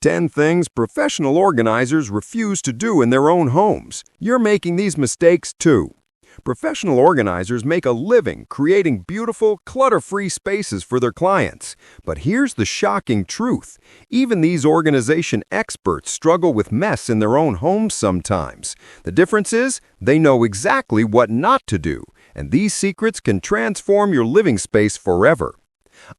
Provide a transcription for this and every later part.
10 things professional organizers refuse to do in their own homes. You're making these mistakes too. Professional organizers make a living creating beautiful, clutter-free spaces for their clients. But here's the shocking truth. Even these organization experts struggle with mess in their own homes sometimes. The difference is, they know exactly what not to do, and these secrets can transform your living space forever.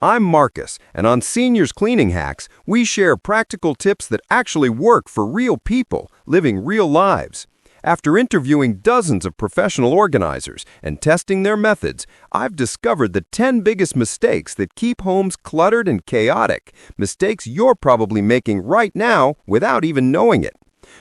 I'm Marcus, and on Seniors Cleaning Hacks, we share practical tips that actually work for real people living real lives. After interviewing dozens of professional organizers and testing their methods, I've discovered the 10 biggest mistakes that keep homes cluttered and chaotic, mistakes you're probably making right now without even knowing it.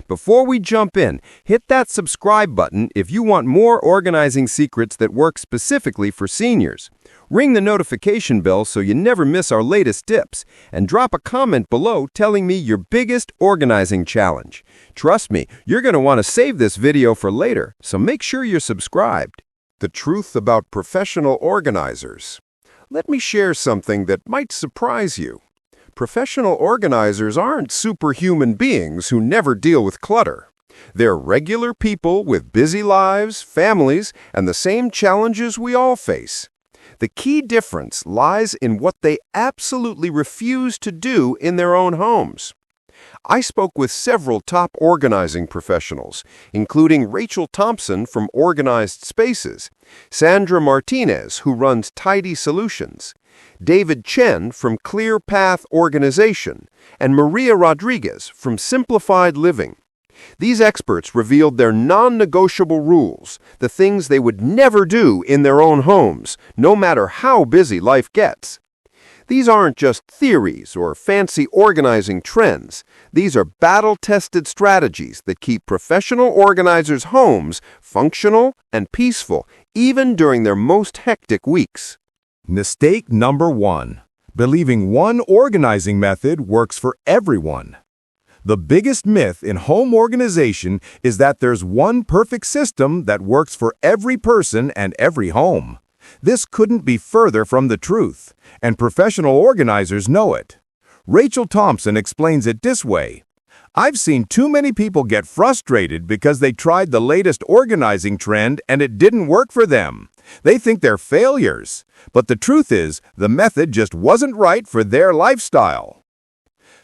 Before we jump in, hit that subscribe button if you want more organizing secrets that work specifically for seniors. Ring the notification bell so you never miss our latest tips, and drop a comment below telling me your biggest organizing challenge. Trust me, you're going to want to save this video for later, so make sure you're subscribed. The truth about professional organizers. Let me share something that might surprise you. Professional organizers aren't superhuman beings who never deal with clutter. They're regular people with busy lives, families, and the same challenges we all face. The key difference lies in what they absolutely refuse to do in their own homes. I spoke with several top organizing professionals, including Rachel Thompson from Organized Spaces, Sandra Martinez, who runs Tidy Solutions, David Chen from Clear Path Organization, and Maria Rodriguez from Simplified Living. These experts revealed their non-negotiable rules, the things they would never do in their own homes, no matter how busy life gets. These aren't just theories or fancy organizing trends. These are battle-tested strategies that keep professional organizers' homes functional and peaceful, even during their most hectic weeks. Mistake number 1. Believing one organizing method works for everyone. The biggest myth in home organization is that there's one perfect system that works for every person and every home. This couldn't be further from the truth, and professional organizers know it. Rachel Thompson explains it this way. I've seen too many people get frustrated because they tried the latest organizing trend and it didn't work for them. They think they're failures, but the truth is, the method just wasn't right for their lifestyle.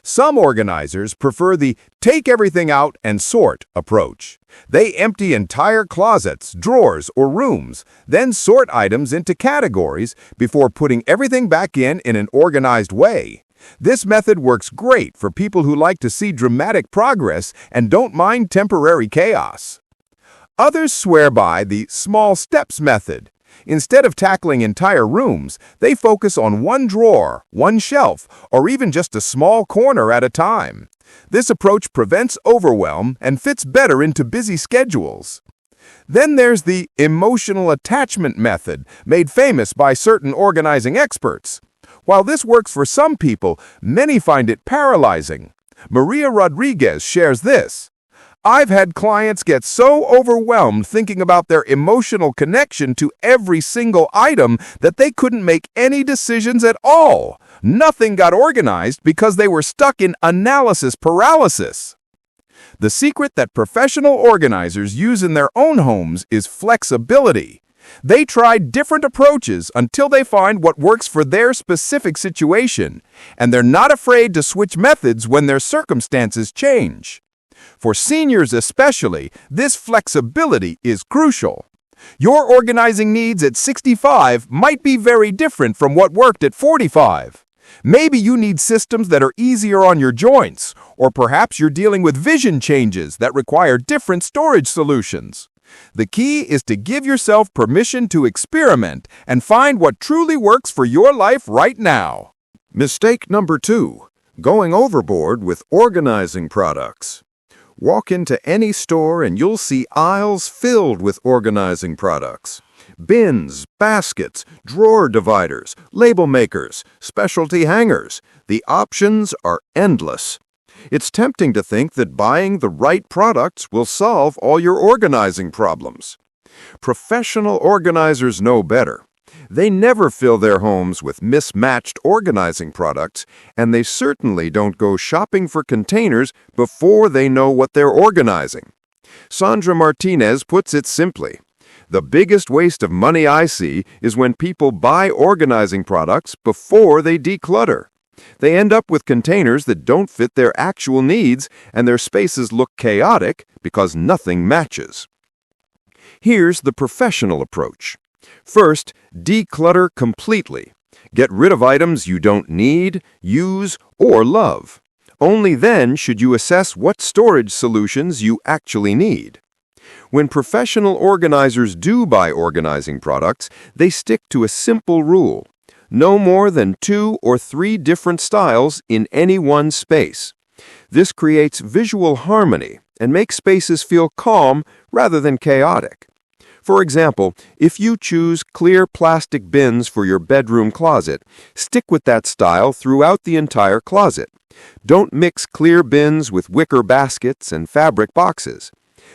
Some organizers prefer the take everything out and sort approach. They empty entire closets, drawers, or rooms, then sort items into categories before putting everything back in an organized way. This method works great for people who like to see dramatic progress and don't mind temporary chaos. Others swear by the small steps method. Instead of tackling entire rooms, they focus on one drawer, one shelf, or even just a small corner at a time. This approach prevents overwhelm and fits better into busy schedules. Then there's the emotional attachment method, made famous by certain organizing experts. While this works for some people, many find it paralyzing. Maria Rodriguez shares this. I've had clients get so overwhelmed thinking about their emotional connection to every single item that they couldn't make any decisions at all. Nothing got organized because they were stuck in analysis paralysis. The secret that professional organizers use in their own homes is flexibility. They try different approaches until they find what works for their specific situation, and they're not afraid to switch methods when their circumstances change. For seniors especially, this flexibility is crucial. Your organizing needs at 65 might be very different from what worked at 45. Maybe you need systems that are easier on your joints, or perhaps you're dealing with vision changes that require different storage solutions. The key is to give yourself permission to experiment and find what truly works for your life right now. Mistake number 2. Going overboard with organizing products. Walk into any store and you'll see aisles filled with organizing products. Bins, baskets, drawer dividers, label makers, specialty hangers. The options are endless. It's tempting to think that buying the right products will solve all your organizing problems. Professional organizers know better. They never fill their homes with mismatched organizing products, and they certainly don't go shopping for containers before they know what they're organizing. Sandra Martinez puts it simply: the biggest waste of money I see is when people buy organizing products before they declutter. They end up with containers that don't fit their actual needs, and their spaces look chaotic because nothing matches. Here's the professional approach. First, declutter completely. Get rid of items you don't need, use, or love. Only then should you assess what storage solutions you actually need. When professional organizers do buy organizing products, they stick to a simple rule: no more than 2 or 3 different styles in any one space. This creates visual harmony and makes spaces feel calm rather than chaotic. For example, if you choose clear plastic bins for your bedroom closet, stick with that style throughout the entire closet. Don't mix clear bins with wicker baskets and fabric boxes.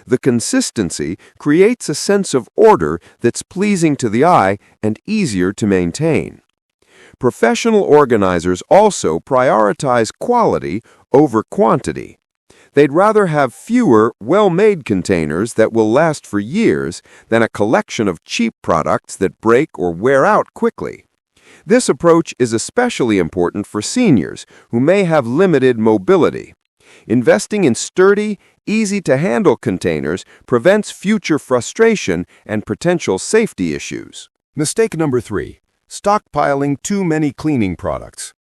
The consistency creates a sense of order that's pleasing to the eye and easier to maintain. Professional organizers also prioritize quality over quantity. They'd rather have fewer, well-made containers that will last for years than a collection of cheap products that break or wear out quickly. This approach is especially important for seniors who may have limited mobility. Investing in sturdy, easy-to-handle containers prevents future frustration and potential safety issues. Mistake number 3. Stockpiling too many cleaning products.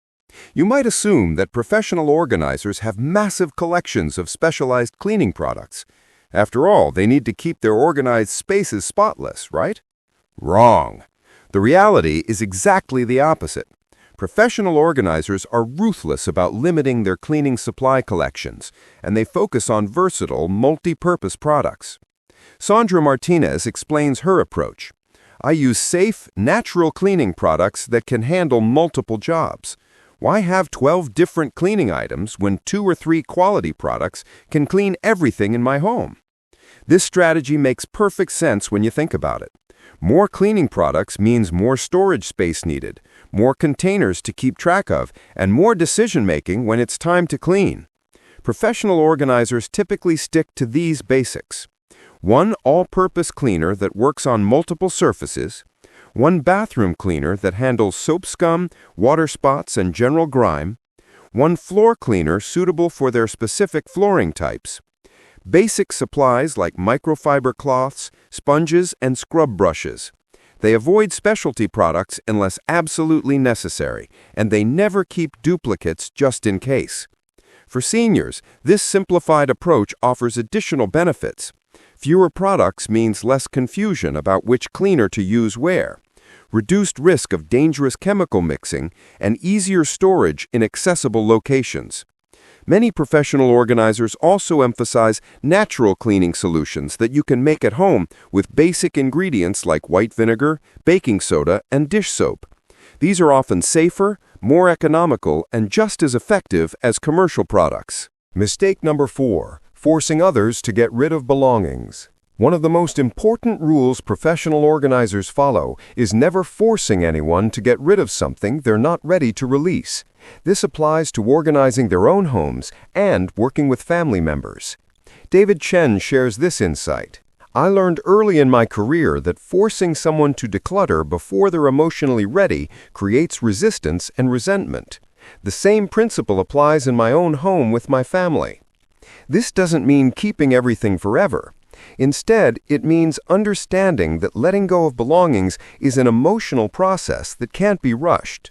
You might assume that professional organizers have massive collections of specialized cleaning products. After all, they need to keep their organized spaces spotless, right? Wrong. The reality is exactly the opposite. Professional organizers are ruthless about limiting their cleaning supply collections, and they focus on versatile, multi-purpose products. Sandra Martinez explains her approach. I use safe, natural cleaning products that can handle multiple jobs. Why have 12 different cleaning items when 2 or 3 quality products can clean everything in my home? This strategy makes perfect sense when you think about it. More cleaning products means more storage space needed, more containers to keep track of, and more decision-making when it's time to clean. Professional organizers typically stick to these basics: 1 all-purpose cleaner that works on multiple surfaces, 1 bathroom cleaner that handles soap scum, water spots, and general grime, 1 floor cleaner suitable for their specific flooring types, basic supplies like microfiber cloths, sponges, and scrub brushes. They avoid specialty products unless absolutely necessary, and they never keep duplicates just in case. For seniors, this simplified approach offers additional benefits. Fewer products means less confusion about which cleaner to use where, reduced risk of dangerous chemical mixing, and easier storage in accessible locations. Many professional organizers also emphasize natural cleaning solutions that you can make at home with basic ingredients like white vinegar, baking soda, and dish soap. These are often safer, more economical, and just as effective as commercial products. Mistake number 4. Forcing others to get rid of belongings. One of the most important rules professional organizers follow is never forcing anyone to get rid of something they're not ready to release. This applies to organizing their own homes and working with family members. David Chen shares this insight. I learned early in my career that forcing someone to declutter before they're emotionally ready creates resistance and resentment. The same principle applies in my own home with my family. This doesn't mean keeping everything forever. Instead, it means understanding that letting go of belongings is an emotional process that can't be rushed.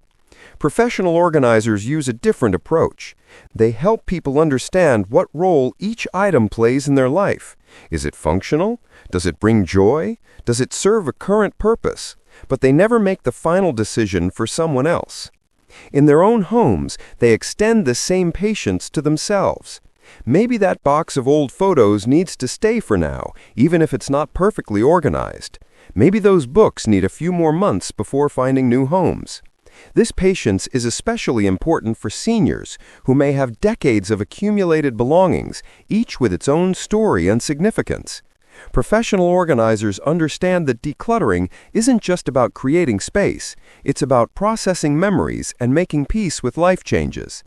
Professional organizers use a different approach. They help people understand what role each item plays in their life. Is it functional? Does it bring joy? Does it serve a current purpose? But they never make the final decision for someone else. In their own homes, they extend the same patience to themselves. Maybe that box of old photos needs to stay for now, even if it's not perfectly organized. Maybe those books need a few more months before finding new homes. This patience is especially important for seniors who may have decades of accumulated belongings, each with its own story and significance. Professional organizers understand that decluttering isn't just about creating space, it's about processing memories and making peace with life changes.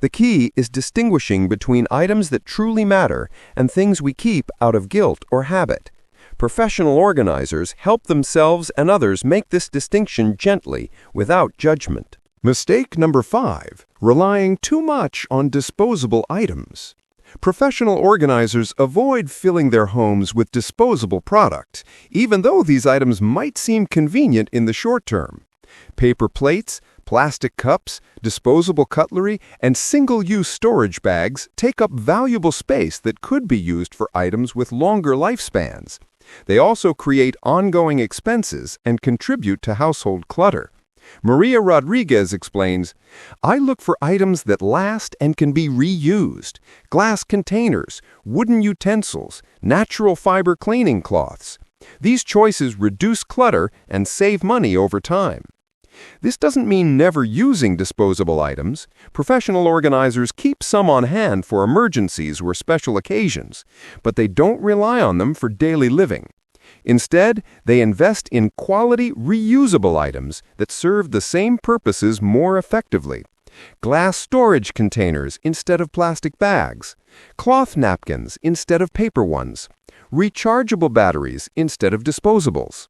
The key is distinguishing between items that truly matter and things we keep out of guilt or habit. Professional organizers help themselves and others make this distinction gently, without judgment. Mistake number 5. Relying too much on disposable items. Professional organizers avoid filling their homes with disposable product, even though these items might seem convenient in the short term. Paper plates, plastic cups, disposable cutlery, and single-use storage bags take up valuable space that could be used for items with longer lifespans. They also create ongoing expenses and contribute to household clutter. Maria Rodriguez explains, "I look for items that last and can be reused. Glass containers, wooden utensils, natural fiber cleaning cloths. These choices reduce clutter and save money over time." This doesn't mean never using disposable items. Professional organizers keep some on hand for emergencies or special occasions, but they don't rely on them for daily living. Instead, they invest in quality, reusable items that serve the same purposes more effectively. Glass storage containers instead of plastic bags, cloth napkins instead of paper ones, rechargeable batteries instead of disposables.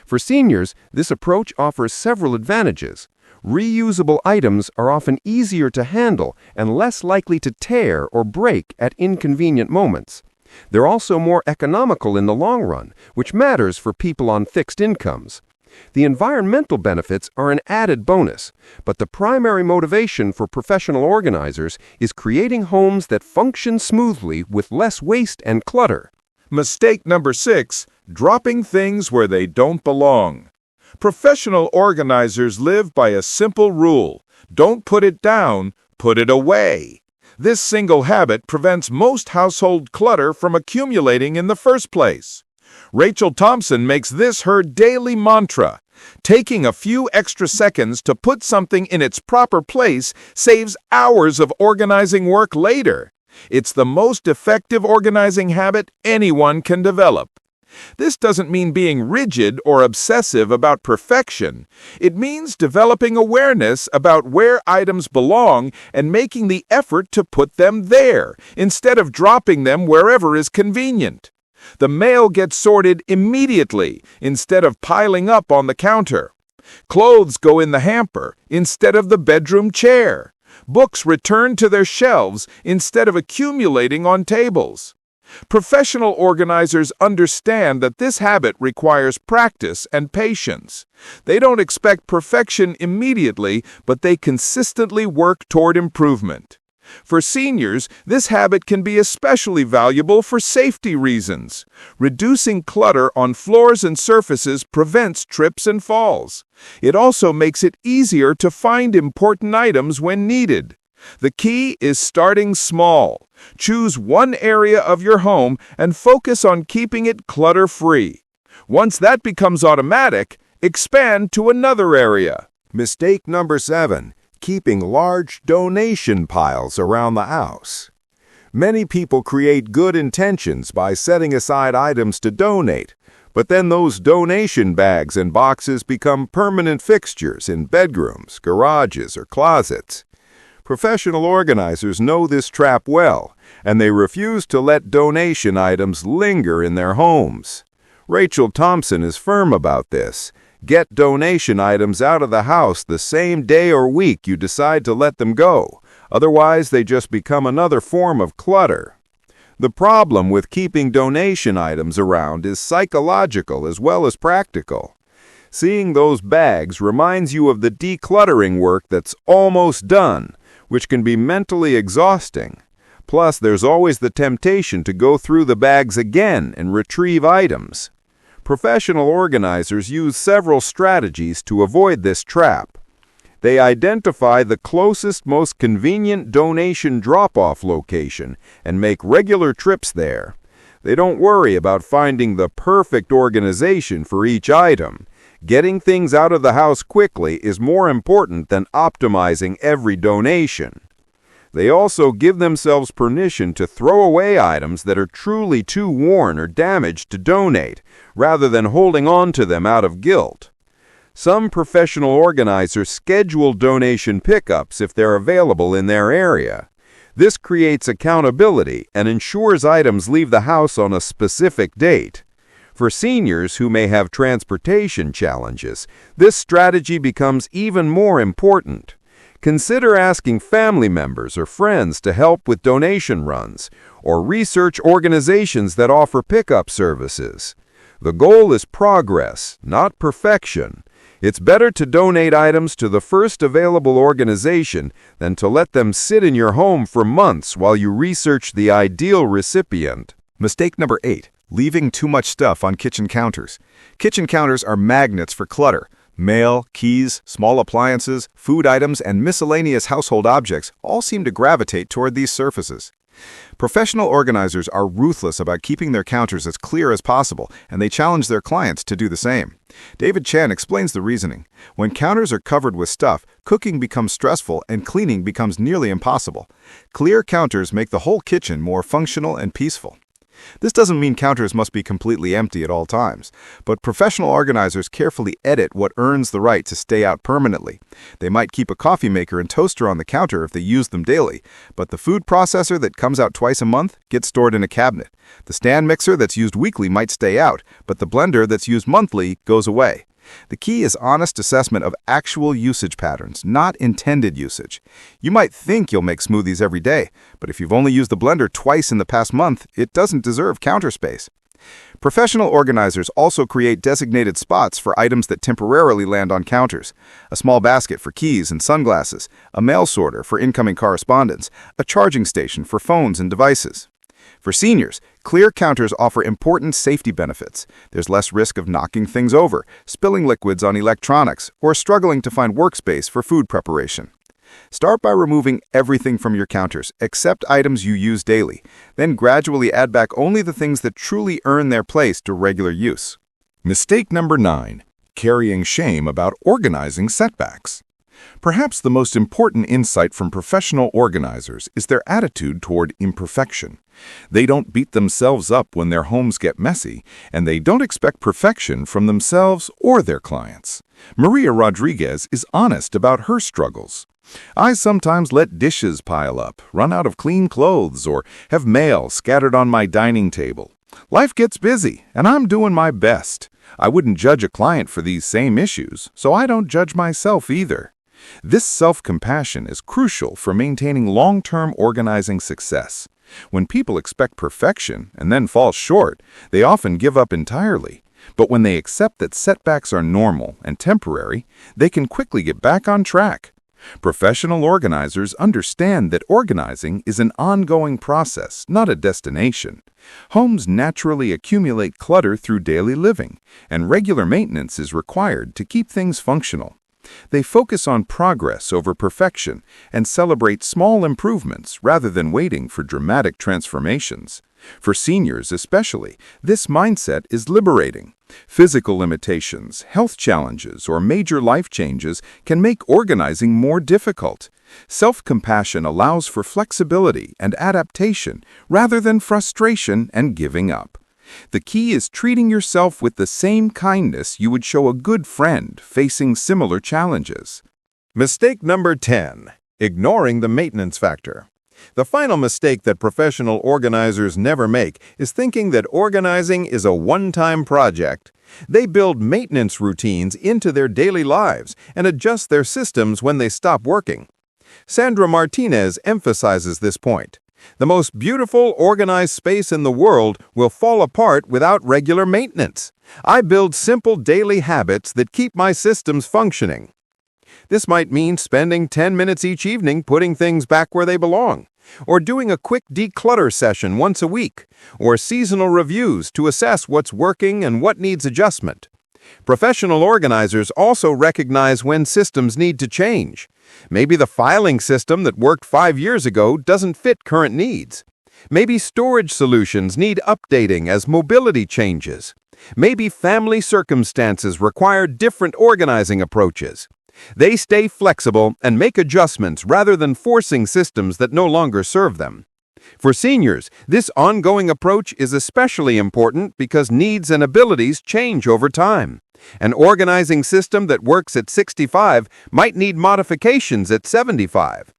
For seniors, this approach offers several advantages. Reusable items are often easier to handle and less likely to tear or break at inconvenient moments. They're also more economical in the long run, which matters for people on fixed incomes. The environmental benefits are an added bonus, but the primary motivation for professional organizers is creating homes that function smoothly with less waste and clutter. Mistake number 6, dropping things where they don't belong. Professional organizers live by a simple rule: don't put it down, put it away. This single habit prevents most household clutter from accumulating in the first place. Rachel Thompson makes this her daily mantra. Taking a few extra seconds to put something in its proper place saves hours of organizing work later. It's the most effective organizing habit anyone can develop. This doesn't mean being rigid or obsessive about perfection. It means developing awareness about where items belong and making the effort to put them there, instead of dropping them wherever is convenient. The mail gets sorted immediately, instead of piling up on the counter. Clothes go in the hamper, instead of the bedroom chair. Books return to their shelves, instead of accumulating on tables. Professional organizers understand that this habit requires practice and patience. They don't expect perfection immediately, but they consistently work toward improvement. For seniors, this habit can be especially valuable for safety reasons. Reducing clutter on floors and surfaces prevents trips and falls. It also makes it easier to find important items when needed. The key is starting small. Choose one area of your home and focus on keeping it clutter-free. Once that becomes automatic, expand to another area. Mistake number 7. Keeping large donation piles around the house. Many people create good intentions by setting aside items to donate, but then those donation bags and boxes become permanent fixtures in bedrooms, garages, or closets. Professional organizers know this trap well, and they refuse to let donation items linger in their homes. Rachel Thompson is firm about this. Get donation items out of the house the same day or week you decide to let them go. Otherwise, they just become another form of clutter. The problem with keeping donation items around is psychological as well as practical. Seeing those bags reminds you of the decluttering work that's almost done, which can be mentally exhausting. Plus, there's always the temptation to go through the bags again and retrieve items. Professional organizers use several strategies to avoid this trap. They identify the closest, most convenient donation drop-off location and make regular trips there. They don't worry about finding the perfect organization for each item. Getting things out of the house quickly is more important than optimizing every donation. They also give themselves permission to throw away items that are truly too worn or damaged to donate, rather than holding on to them out of guilt. Some professional organizers schedule donation pickups if they're available in their area. This creates accountability and ensures items leave the house on a specific date. For seniors who may have transportation challenges, this strategy becomes even more important. Consider asking family members or friends to help with donation runs, or research organizations that offer pickup services. The goal is progress, not perfection. It's better to donate items to the first available organization than to let them sit in your home for months while you research the ideal recipient. Mistake number 8. Leaving too much stuff on kitchen counters. Kitchen counters are magnets for clutter. Mail, keys, small appliances, food items, and miscellaneous household objects all seem to gravitate toward these surfaces. Professional organizers are ruthless about keeping their counters as clear as possible, and they challenge their clients to do the same. David Chan explains the reasoning. When counters are covered with stuff, cooking becomes stressful and cleaning becomes nearly impossible. Clear counters make the whole kitchen more functional and peaceful. This doesn't mean counters must be completely empty at all times, but professional organizers carefully edit what earns the right to stay out permanently. They might keep a coffee maker and toaster on the counter if they use them daily, but the food processor that comes out twice a month gets stored in a cabinet. The stand mixer that's used weekly might stay out, but the blender that's used monthly goes away. The key is honest assessment of actual usage patterns, not intended usage. You might think you'll make smoothies every day, but if you've only used the blender twice in the past month, it doesn't deserve counter space. Professional organizers also create designated spots for items that temporarily land on counters. A small basket for keys and sunglasses, a mail sorter for incoming correspondence, a charging station for phones and devices. For seniors, clear counters offer important safety benefits. There's less risk of knocking things over, spilling liquids on electronics, or struggling to find workspace for food preparation. Start by removing everything from your counters, except items you use daily. Then gradually add back only the things that truly earn their place to regular use. Mistake number 9. Carrying shame about organizing setbacks. Perhaps the most important insight from professional organizers is their attitude toward imperfection. They don't beat themselves up when their homes get messy, and they don't expect perfection from themselves or their clients. Maria Rodriguez is honest about her struggles. I sometimes let dishes pile up, run out of clean clothes, or have mail scattered on my dining table. Life gets busy, and I'm doing my best. I wouldn't judge a client for these same issues, so I don't judge myself either. This self-compassion is crucial for maintaining long-term organizing success. When people expect perfection and then fall short, they often give up entirely. But when they accept that setbacks are normal and temporary, they can quickly get back on track. Professional organizers understand that organizing is an ongoing process, not a destination. Homes naturally accumulate clutter through daily living, and regular maintenance is required to keep things functional. They focus on progress over perfection and celebrate small improvements rather than waiting for dramatic transformations. For seniors especially, this mindset is liberating. Physical limitations, health challenges, or major life changes can make organizing more difficult. Self-compassion allows for flexibility and adaptation rather than frustration and giving up. The key is treating yourself with the same kindness you would show a good friend facing similar challenges. Mistake number 10. Ignoring the maintenance factor. The final mistake that professional organizers never make is thinking that organizing is a one-time project. They build maintenance routines into their daily lives and adjust their systems when they stop working. Sandra Martinez emphasizes this point. The most beautiful, organized space in the world will fall apart without regular maintenance. I build simple daily habits that keep my systems functioning. This might mean spending 10 minutes each evening putting things back where they belong, or doing a quick declutter session once a week, or seasonal reviews to assess what's working and what needs adjustment. Professional organizers also recognize when systems need to change. Maybe the filing system that worked 5 years ago doesn't fit current needs. Maybe storage solutions need updating as mobility changes. Maybe family circumstances require different organizing approaches. They stay flexible and make adjustments rather than forcing systems that no longer serve them. For seniors, this ongoing approach is especially important because needs and abilities change over time. An organizing system that works at 65 might need modifications at 75.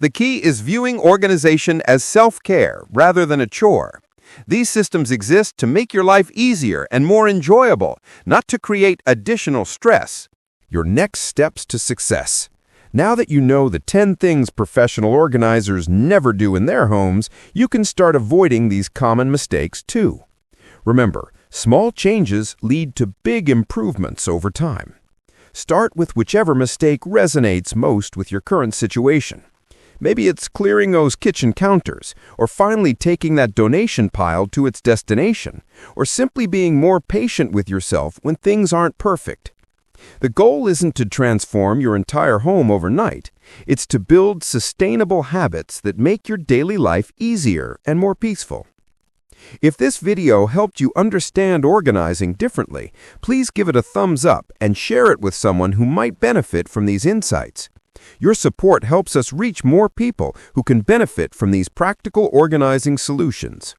The key is viewing organization as self-care rather than a chore. These systems exist to make your life easier and more enjoyable, not to create additional stress. Your next steps to success. Now that you know the 10 things professional organizers never do in their homes, you can start avoiding these common mistakes too. Remember, small changes lead to big improvements over time. Start with whichever mistake resonates most with your current situation. Maybe it's clearing those kitchen counters, or finally taking that donation pile to its destination, or simply being more patient with yourself when things aren't perfect. The goal isn't to transform your entire home overnight. It's to build sustainable habits that make your daily life easier and more peaceful. If this video helped you understand organizing differently, please give it a thumbs up and share it with someone who might benefit from these insights. Your support helps us reach more people who can benefit from these practical organizing solutions.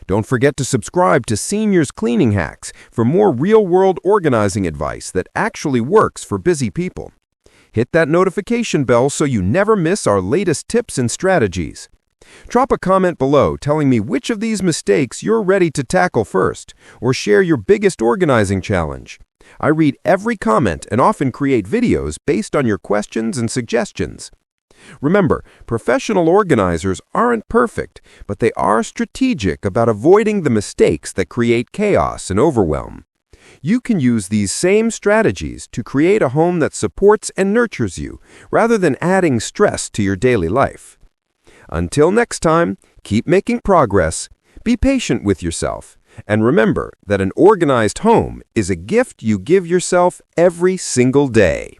Don't forget to subscribe to Seniors Cleaning Hacks for more real-world organizing advice that actually works for busy people. Hit that notification bell so you never miss our latest tips and strategies. Drop a comment below telling me which of these mistakes you're ready to tackle first, or share your biggest organizing challenge. I read every comment and often create videos based on your questions and suggestions. Remember, professional organizers aren't perfect, but they are strategic about avoiding the mistakes that create chaos and overwhelm. You can use these same strategies to create a home that supports and nurtures you, rather than adding stress to your daily life. Until next time, keep making progress, be patient with yourself, and remember that an organized home is a gift you give yourself every single day.